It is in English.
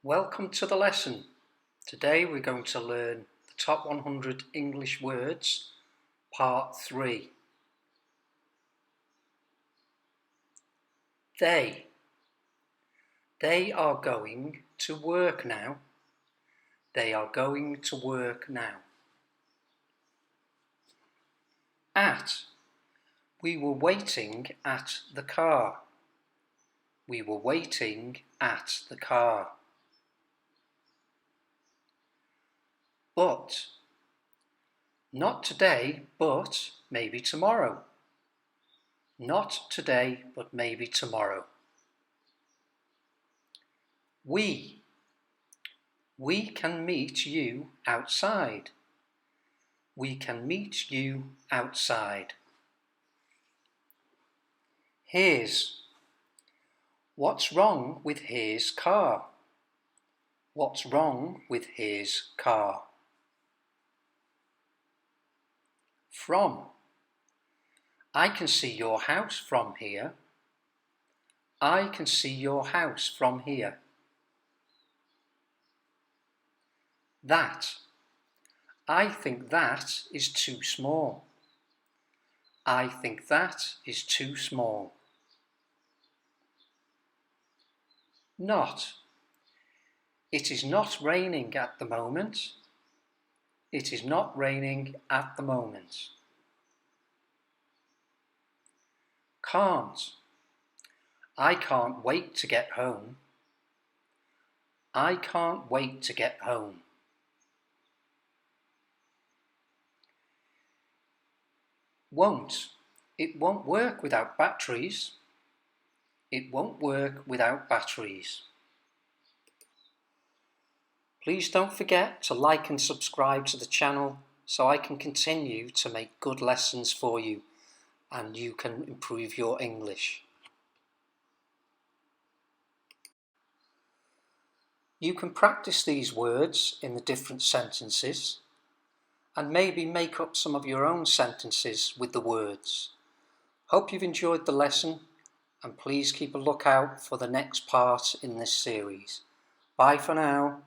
Welcome to the lesson. Today we're going to learn the top 100 English words, part 3. They. They are going to work now. They are going to work now. At. We were waiting at the car. We were waiting at the car. But. Not today, but maybe tomorrow. Not today, but maybe tomorrow. We can meet you outside. We can meet you outside. His. What's wrong with his car? What's wrong with his car? From. I can see your house from here. I can see your house from here. That. I think that is too small. I think that is too small. Not. It is not raining at the moment. It is not raining at the moment. Can't. I can't wait to get home. I can't wait to get home. Won't. It won't work without batteries. It won't work without batteries. Please don't forget to like and subscribe to the channel so I can continue to make good lessons for you and you can improve your English. You can practice these words in the different sentences and maybe make up some of your own sentences with the words. Hope you've enjoyed the lesson and please keep a lookout for the next part in this series. Bye for now.